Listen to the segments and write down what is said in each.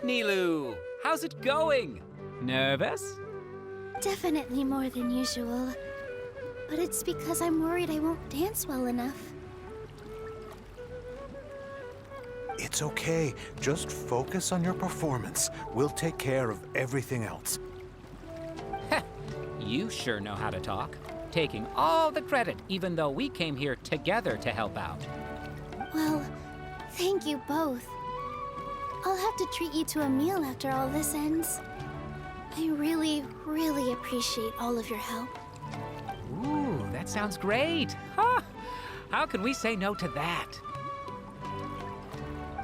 Nilu, how's it going? Nervous? Definitely more than usual. But it's because I'm worried I won't dance well enough. It's okay. Just focus on your performance. We'll take care of everything else. Heh, you sure know how to talk. Taking all the credit, even though we came here together to help out. Well, thank you both. I'll have to treat you to a meal after all this ends. I really, really appreciate all of your help. Ooh, that sounds great. Huh? How can we say no to that?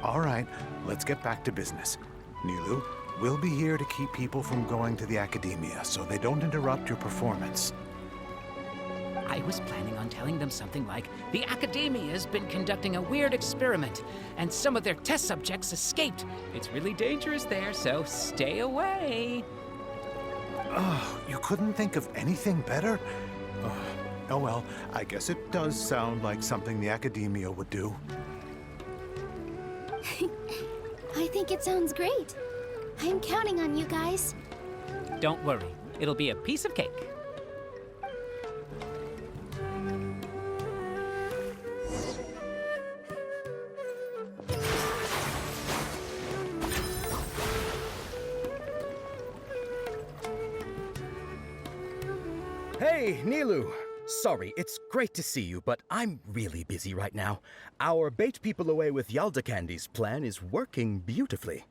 All right, let's get back to business. Nilu, we'll be here to keep people from going to the academia so they don't interrupt your performance. I was planning on telling them something like, the Academia's been conducting a weird experiment, and some of their test subjects escaped. It's really dangerous there, so stay away. Oh, you couldn't think of anything better? Oh well, I guess it does sound like something the academia would do. I think it sounds great. I'm counting on you guys. Don't worry, it'll be a piece of cake. Hey, Nilu! Sorry, it's great to see you, but I'm really busy right now. Our Bait People Away with Yalda Candies plan is working beautifully.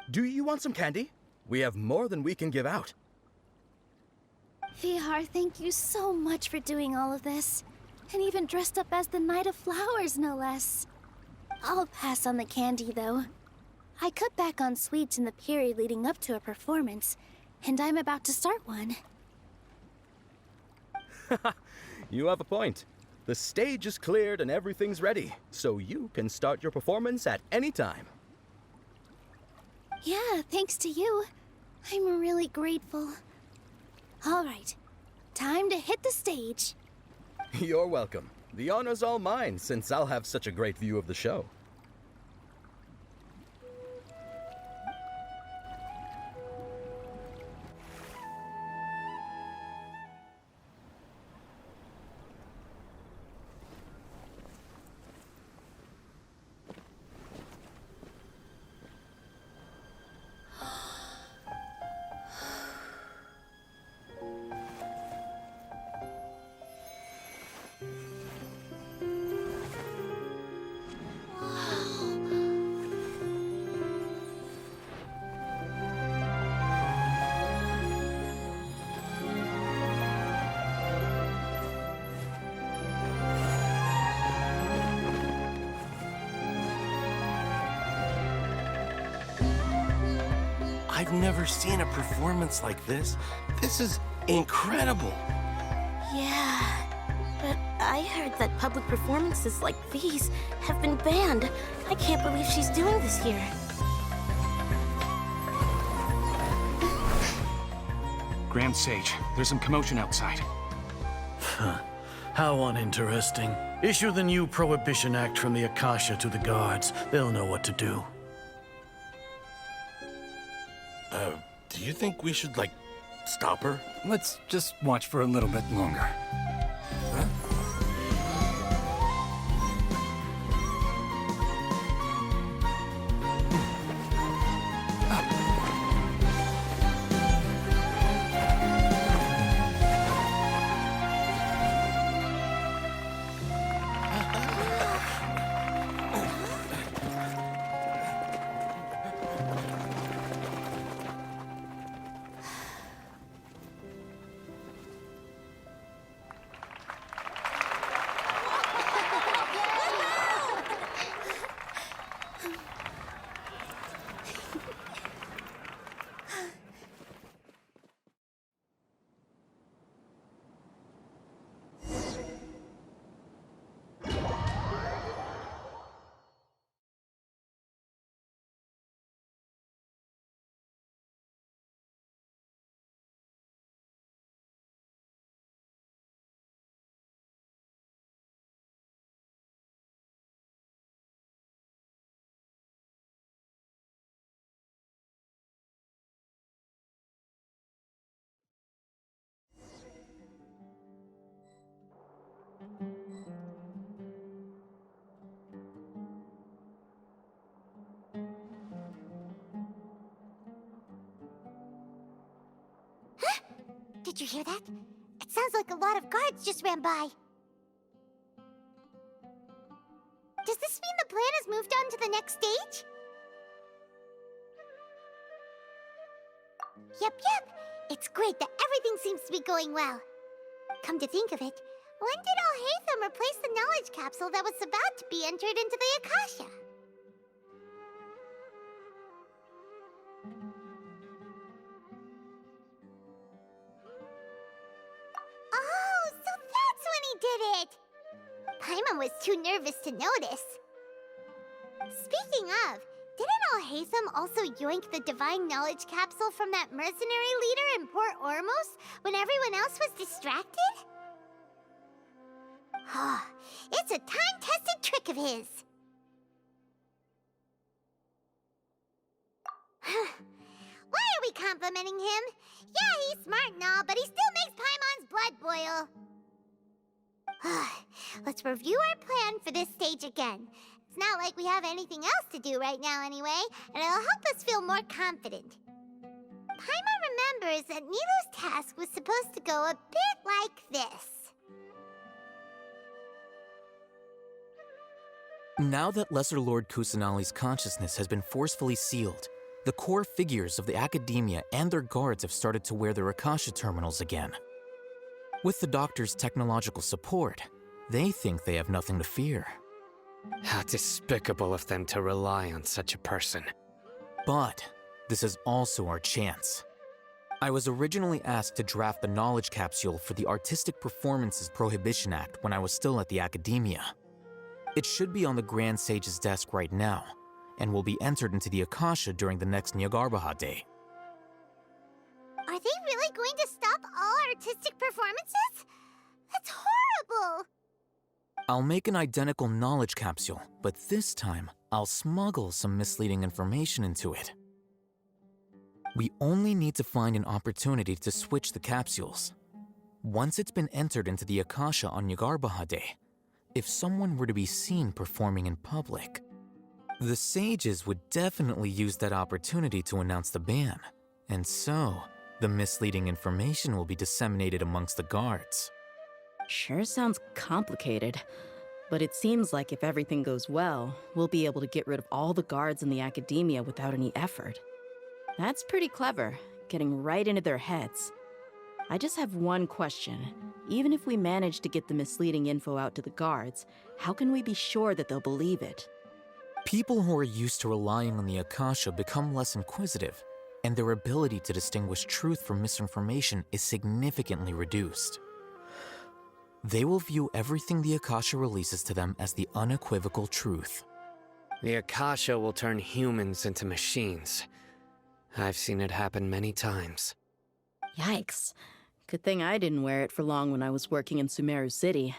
Do you want some candy? We have more than we can give out. Vihar, thank you so much for doing all of this. And even dressed up as the Knight of Flowers, no less. I'll pass on the candy, though. I cut back on sweets in the period leading up to a performance, and I'm about to start one. You have a point. The stage is cleared and everything's ready, so you can start your performance at any time. Yeah, thanks to you. I'm really grateful. All right, time to hit the stage. You're welcome. The honor's all mine, since I'll have such a great view of the show. I've never seen a performance like this. This is incredible. Yeah, but I heard that public performances like these have been banned. I can't believe she's doing this here. Grand Sage, there's some commotion outside. How uninteresting. Issue the new Prohibition Act from the Akasha to the guards. They'll know what to do. Do you think we should, stop her? Let's just watch for a little bit longer. Did you hear that? It sounds like a lot of guards just ran by. Does this mean the plan has moved on to the next stage? Yep. It's great that everything seems to be going well. Come to think of it, when did Alhaitham replace the knowledge capsule that was about to be entered into the Akasha? Oh, so that's when he did it! Paimon was too nervous to notice. Speaking of, didn't Alhaitham also yoink the divine knowledge capsule from that mercenary leader in Port Ormos when everyone else was distracted? It's a time-tested trick of his. Why are we complimenting him? Yeah, he's smart and all, but he still makes Paimon's blood boil. Let's review our plan for this stage again. It's not like we have anything else to do right now anyway, and it'll help us feel more confident. Paimon remembers that Nilu's task was supposed to go a bit like this. Now that Lesser Lord Kusanali's consciousness has been forcefully sealed, the core figures of the academia and their guards have started to wear their Akasha terminals again. With the doctor's technological support, they think they have nothing to fear. How despicable of them to rely on such a person. But this is also our chance. I was originally asked to draft the knowledge capsule for the Artistic Performances Prohibition Act when I was still at the academia. It should be on the Grand Sage's desk right now, and will be entered into the Akasha during the next Nyagarbaha Day. Are they really going to stop all artistic performances? That's horrible! I'll make an identical knowledge capsule, but this time, I'll smuggle some misleading information into it. We only need to find an opportunity to switch the capsules. Once it's been entered into the Akasha on Nyagarbaha Day, if someone were to be seen performing in public, the sages would definitely use that opportunity to announce the ban, and so the misleading information will be disseminated amongst the guards. Sure sounds complicated, but it seems like if everything goes well, we'll be able to get rid of all the guards in the academia without any effort. That's pretty clever, getting right into their heads. I just have one question. Even if we manage to get the misleading info out to the guards, how can we be sure that they'll believe it? People who are used to relying on the Akasha become less inquisitive, and their ability to distinguish truth from misinformation is significantly reduced. They will view everything the Akasha releases to them as the unequivocal truth. The Akasha will turn humans into machines. I've seen it happen many times. Yikes. Good thing I didn't wear it for long when I was working in Sumeru City.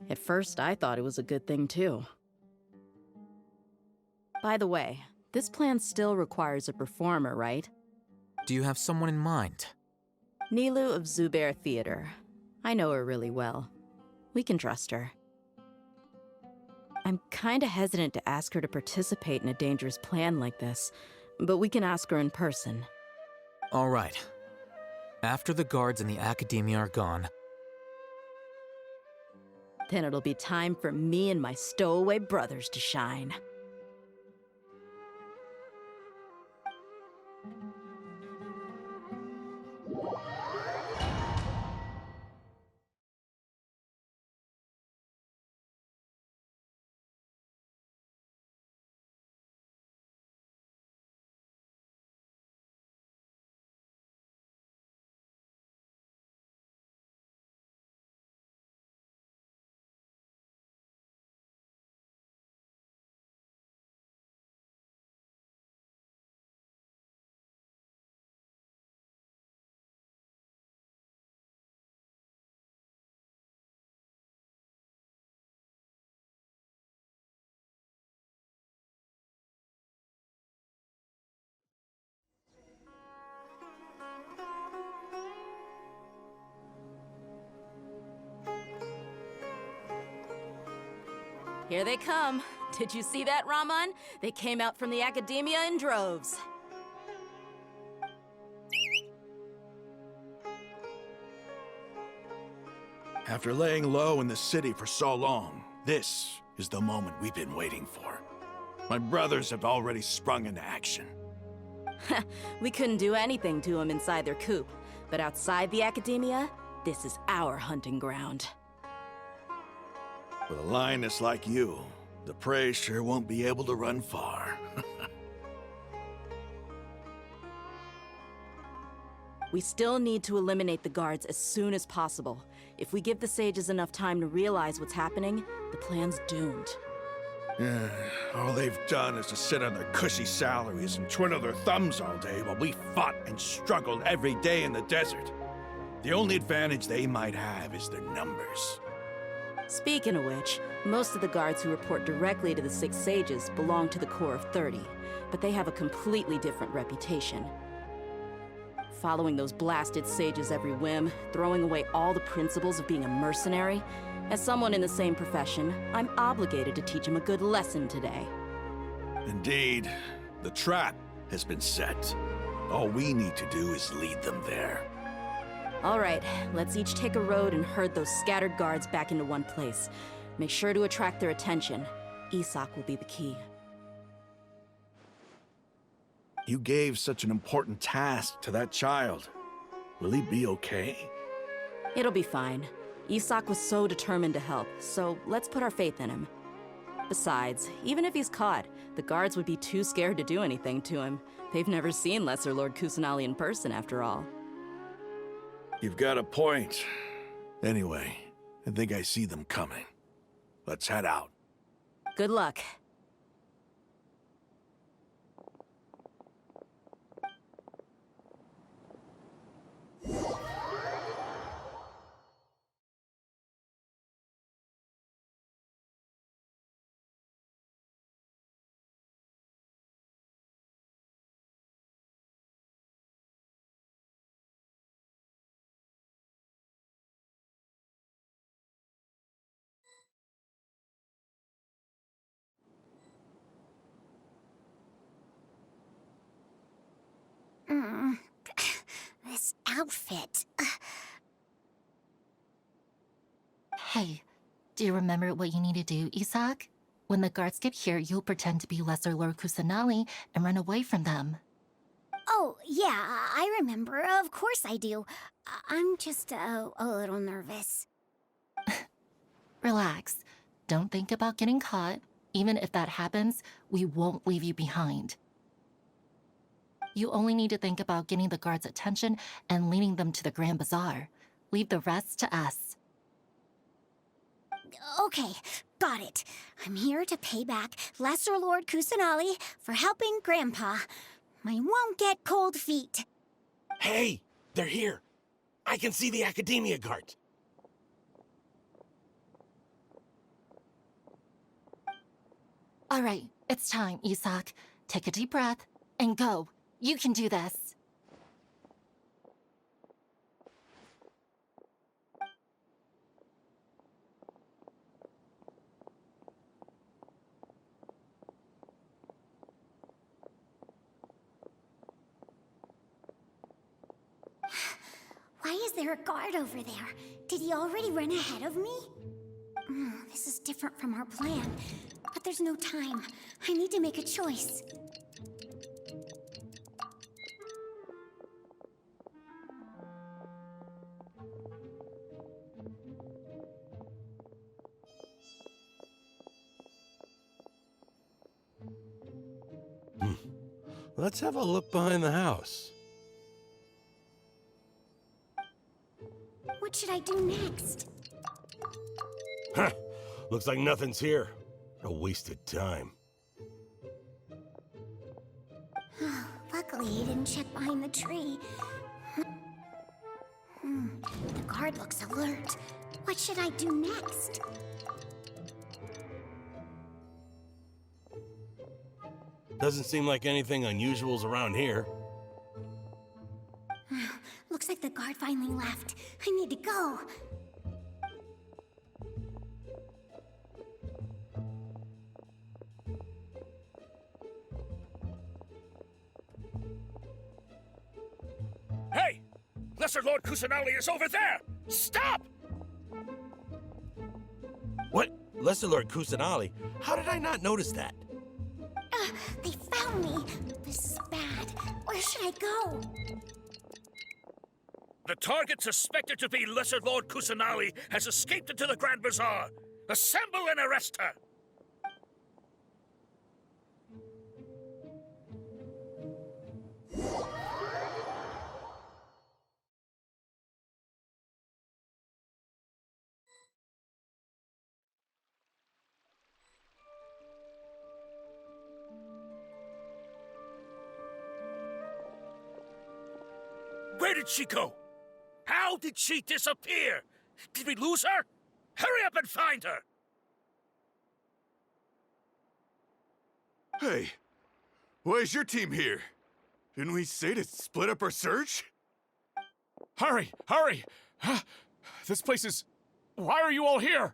At first, I thought it was a good thing too. By the way, this plan still requires a performer, right? Do you have someone in mind? Nilu of Zubair Theater. I know her really well. We can trust her. I'm kinda hesitant to ask her to participate in a dangerous plan like this, but we can ask her in person. All right. After the guards and the academia are gone, then it'll be time for me and my stowaway brothers to shine. Here they come. Did you see that, Raman? They came out from the academia in droves. After laying low in the city for so long, this is the moment we've been waiting for. My brothers have already sprung into action. We couldn't do anything to them inside their coop, but outside the academia, this is our hunting ground. With a lioness like you, the prey sure won't be able to run far. We still need to eliminate the guards as soon as possible. If we give the sages enough time to realize what's happening, the plan's doomed. Yeah, all they've done is to sit on their cushy salaries and twiddle their thumbs all day while we fought and struggled every day in the desert. The only advantage they might have is their numbers. Speaking of which, most of the guards who report directly to the Six Sages belong to the Corps of 30, but they have a completely different reputation. Following those blasted sages every whim, throwing away all the principles of being a mercenary. As someone in the same profession, I'm obligated to teach them a good lesson today. Indeed, the trap has been set. All we need to do is lead them there. All right, let's each take a road and herd those scattered guards back into one place. Make sure to attract their attention. Isak will be the key. You gave such an important task to that child. Will he be okay? It'll be fine. Isak was so determined to help, so let's put our faith in him. Besides, even if he's caught, the guards would be too scared to do anything to him. They've never seen Lesser Lord Kusanali in person, after all. You've got a point. Anyway, I think I see them coming. Let's head out. Good luck. This outfit. Hey, do you remember what you need to do, Isak? When the guards get here, you'll pretend to be Lesser Lord Kusanali and run away from them. Oh, yeah, I remember. Of course I do. I'm just a little nervous. Relax. Don't think about getting caught. Even if that happens, we won't leave you behind. You only need to think about getting the guards' attention and leading them to the Grand Bazaar. Leave the rest to us. Okay, got it. I'm here to pay back Lesser Lord Kusanali for helping Grandpa. I won't get cold feet. Hey, they're here. I can see the Academia guard. All right, it's time, Isak. Take a deep breath and go. You can do this. Why is there a guard over there? Did he already run ahead of me? This is different from our plan. But there's no time. I need to make a choice. Let's have a look behind the house. What should I do next? Huh. Looks like nothing's here. A wasted time. Luckily, he didn't check behind the tree. The guard looks alert. What should I do next? Doesn't seem like anything unusual's around here. Looks like the guard finally left. I need to go. Hey! Lesser Lord Kusanali is over there! Stop! Lesser Lord Kusanali, how did I not notice that? They found me. This is bad. Where should I go? The target suspected to be Lesser Lord Kusanali has escaped into the Grand Bazaar. Assemble and arrest her! Where did she go? How did she disappear? Did we lose her? Hurry up and find her! Hey, why is your team here? Didn't we say to split up our search? Hurry! Hurry! This place is... Why are you all here?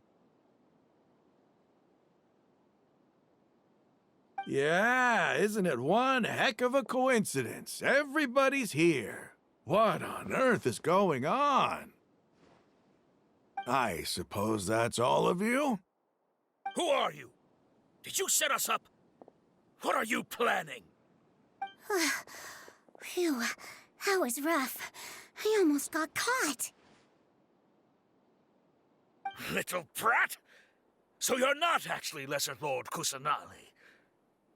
Yeah, isn't it one heck of a coincidence? Everybody's here. What on earth is going on? I suppose that's all of you? Who are you? Did you set us up? What are you planning? Phew, that was rough. I almost got caught. Little brat? So you're not actually Lesser Lord Kusanali.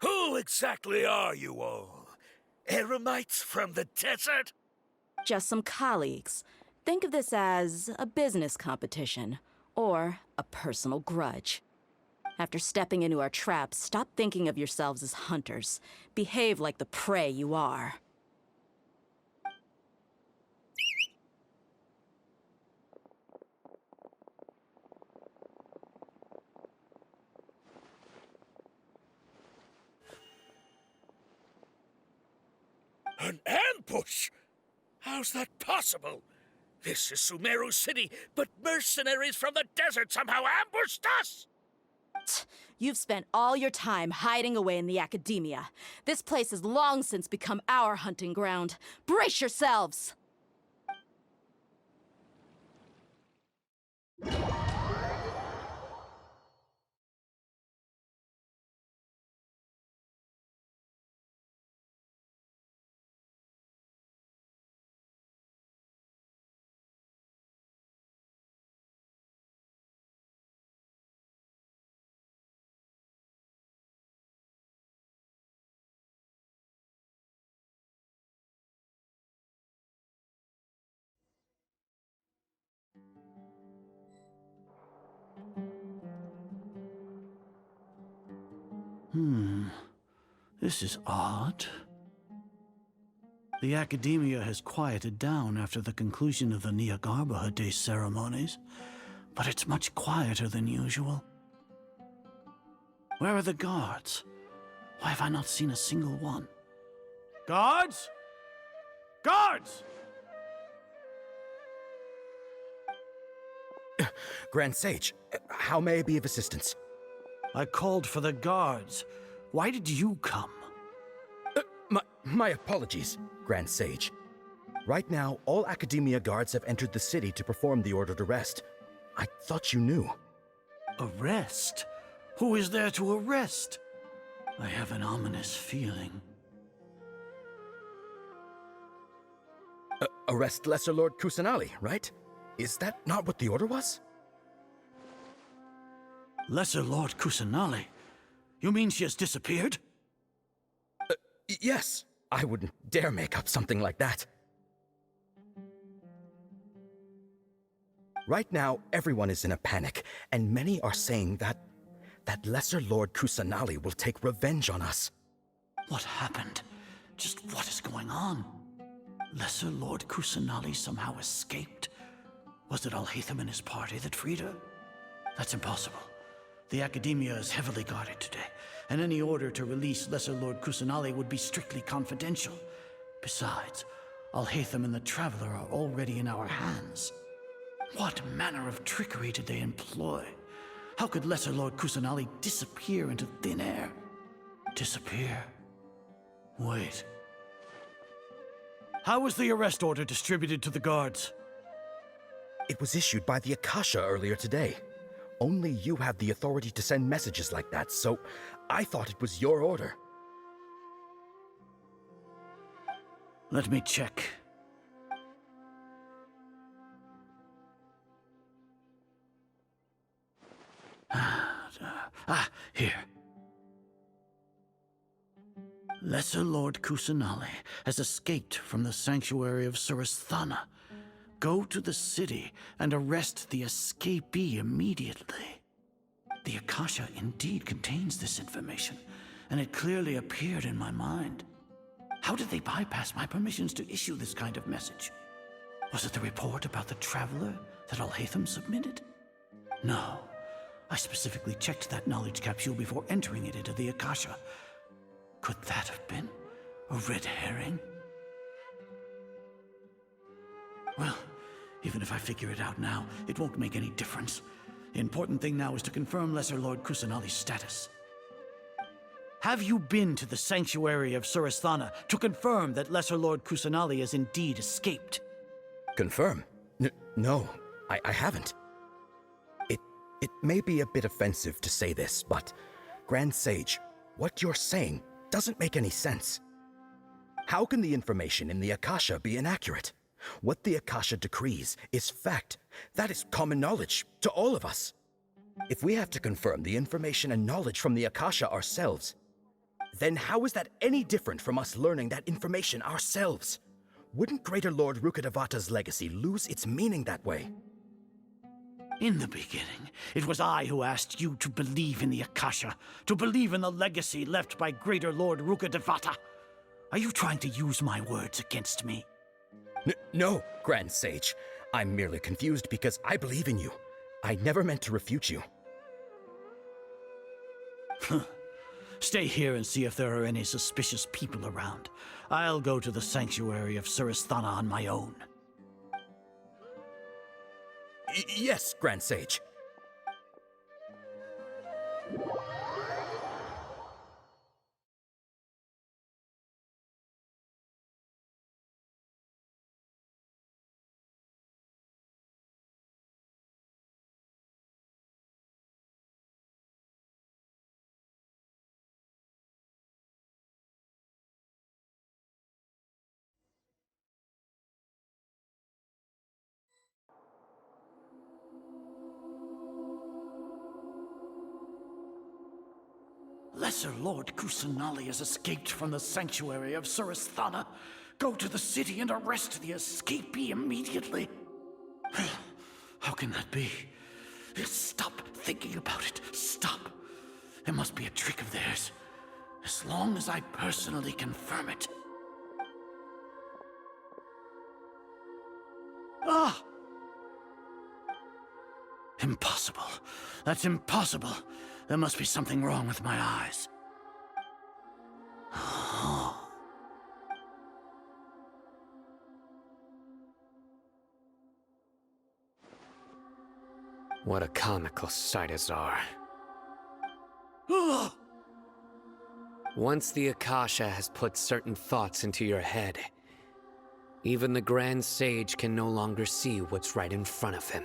Who exactly are you all? Eremites from the desert? Just some colleagues. Think of this as a business competition, or a personal grudge. After stepping into our traps, stop thinking of yourselves as hunters. Behave like the prey you are. An ambush? How's that possible? This is Sumeru City, but mercenaries from the desert somehow ambushed us! You've spent all your time hiding away in the academia. This place has long since become our hunting ground. Brace yourselves! This is odd. The academia has quieted down after the conclusion of the Niagarbaha Day ceremonies, but it's much quieter than usual. Where are the guards? Why have I not seen a single one? Guards? Guards! Grand Sage, how may I be of assistance? I called for the guards. Why did you come? My apologies, Grand Sage. Right now, all Academia guards have entered the city to perform the ordered arrest. I thought you knew. Arrest? Who is there to arrest? I have an ominous feeling. Arrest Lesser Lord Kusanali, right? Is that not what the order was? Lesser Lord Kusanali? You mean she has disappeared? Yes. I wouldn't dare make up something like that. Right now, everyone is in a panic, and many are saying that Lesser Lord Kusanali will take revenge on us. What happened? Just what is going on? Lesser Lord Kusanali somehow escaped? Was it Alhaitham and his party that freed her? That's impossible. The Academia is heavily guarded today, and any order to release Lesser Lord Kusanali would be strictly confidential. Besides, Alhaitham and the Traveler are already in our hands. What manner of trickery did they employ? How could Lesser Lord Kusanali disappear into thin air? Disappear? Wait. How was the arrest order distributed to the guards? It was issued by the Akasha earlier today. Only you have the authority to send messages like that, so I thought it was your order. Let me check. Here. Lesser Lord Kusanali has escaped from the sanctuary of Surasthana. Go to the city and arrest the escapee immediately. The Akasha indeed contains this information, and it clearly appeared in my mind. How did they bypass my permissions to issue this kind of message? Was it the report about the traveler that Alhaitham submitted? No. I specifically checked that knowledge capsule before entering it into the Akasha. Could that have been a red herring? Well, even if I figure it out now, it won't make any difference. The important thing now is to confirm Lesser Lord Kusanali's status. Have you been to the sanctuary of Surasthana to confirm that Lesser Lord Kusanali has indeed escaped? Confirm? No, I haven't. It may be a bit offensive to say this, but Grand Sage, what you're saying doesn't make any sense. How can the information in the Akasha be inaccurate? What the Akasha decrees is fact. That is common knowledge to all of us. If we have to confirm the information and knowledge from the Akasha ourselves, then how is that any different from us learning that information ourselves? Wouldn't Greater Lord Rukkhadevata's legacy lose its meaning that way? In the beginning, it was I who asked you to believe in the Akasha, to believe in the legacy left by Greater Lord Rukkhadevata. Are you trying to use my words against me? No, Grand Sage. I'm merely confused because I believe in you. I never meant to refute you. Stay here and see if there are any suspicious people around. I'll go to the sanctuary of Surasthana on my own. Yes, Grand Sage. Lesser Lord Kusanali has escaped from the sanctuary of Surasthana. Go to the city and arrest the escapee immediately. How can that be? Stop thinking about it. Stop. It must be a trick of theirs. As long as I personally confirm it. Ah! Impossible. That's impossible. There must be something wrong with my eyes. What a comical sight, Azar. Once the Akasha has put certain thoughts into your head, even the Grand Sage can no longer see what's right in front of him.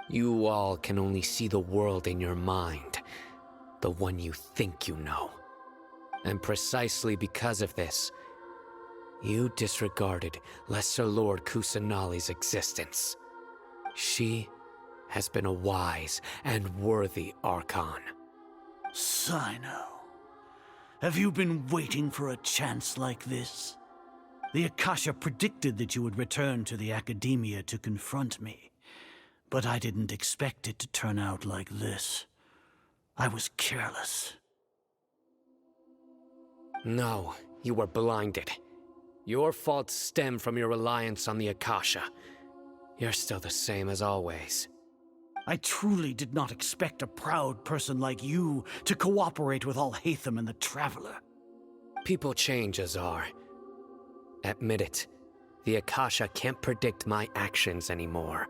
You all can only see the world in your mind, the one you think you know. And precisely because of this, you disregarded Lesser Lord Kusanali's existence. She has been a wise and worthy Archon. Sino, have you been waiting for a chance like this? The Akasha predicted that you would return to the Academia to confront me. But I didn't expect it to turn out like this. I was careless. No, you were blinded. Your faults stem from your reliance on the Akasha. You're still the same as always. I truly did not expect a proud person like you to cooperate with Alhaitham and the Traveler. People change, Azar. Admit it. The Akasha can't predict my actions anymore.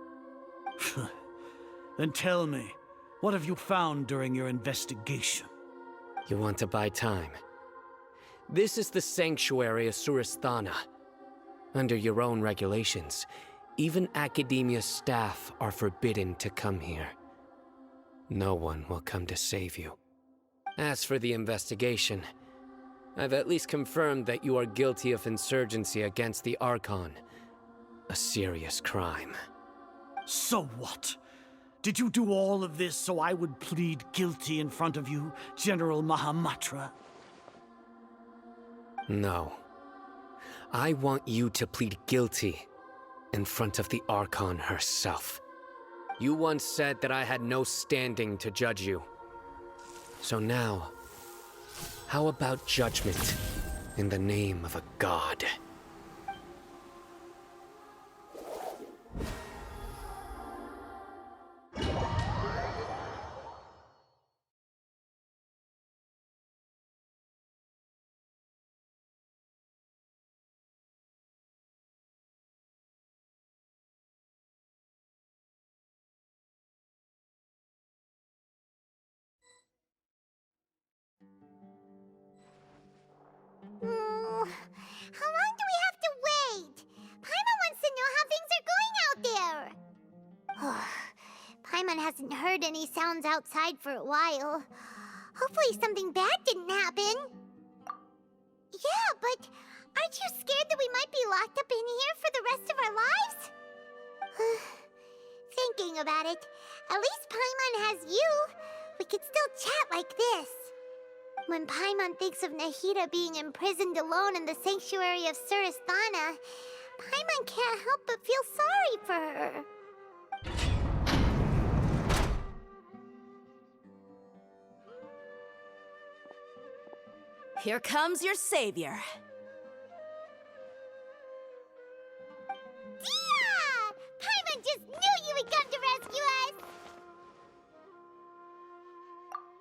Then tell me, what have you found during your investigation? You want to buy time? This is the sanctuary of Surasthana. Under your own regulations, even Academia staff are forbidden to come here. no one will come to save you. As for the investigation, I've at least confirmed that you are guilty of insurgency against the Archon. A serious crime. So what? Did you do all of this so I would plead guilty in front of you, General Mahamatra? No. I want you to plead guilty in front of the Archon herself. You once said that I had no standing to judge you. So now, how about judgment in the name of a god? How long do we have to wait? Paimon wants to know how things are going out there. Paimon hasn't heard any sounds outside for a while. Hopefully something bad didn't happen. Yeah, but aren't you scared that we might be locked up in here for the rest of our lives? Thinking about it, at least Paimon has you. We could still chat like this. When Paimon thinks of Nahida being imprisoned alone in the sanctuary of Surasthana, Paimon can't help but feel sorry for her. Here comes your savior. Dia! Paimon just knew you would come to rescue us!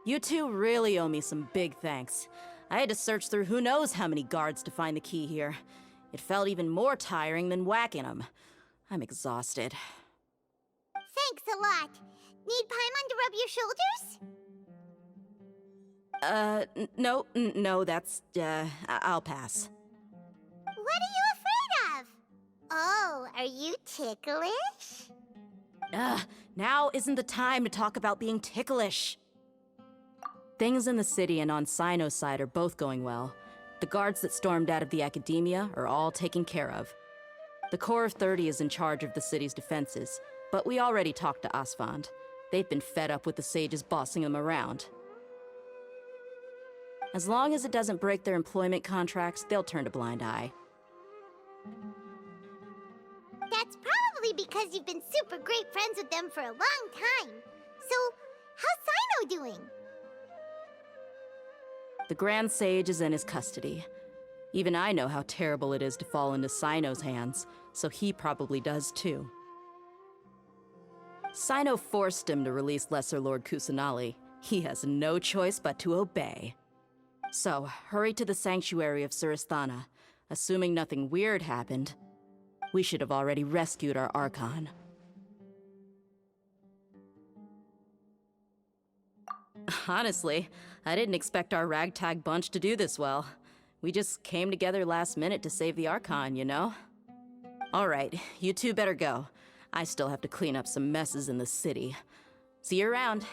You two really owe me some big thanks. I had to search through who knows how many guards to find the key here. It felt even more tiring than whacking them. I'm exhausted. Thanks a lot. Need Paimon to rub your shoulders? No, that's, I'll pass. What are you afraid of? Oh, are you ticklish? Now isn't the time to talk about being ticklish. Things in the city and on Sino's side are both going well. The guards that stormed out of the Academia are all taken care of. The Corps of 30 is in charge of the city's defenses, but we already talked to Asfand. They've been fed up with the sages bossing them around. As long as it doesn't break their employment contracts, they'll turn a blind eye. That's probably because you've been super great friends with them for a long time. So, how's Sino doing? The Grand Sage is in his custody. Even I know how terrible it is to fall into Sino's hands, so he probably does too. Sino forced him to release Lesser Lord Kusanali. He has no choice but to obey. So, hurry to the sanctuary of Surasthana. Assuming nothing weird happened, we should have already rescued our Archon. Honestly, I didn't expect our ragtag bunch to do this well. We just came together last minute to save the Archon, you know? Alright, you two better go. I still have to clean up some messes in the city. See you around.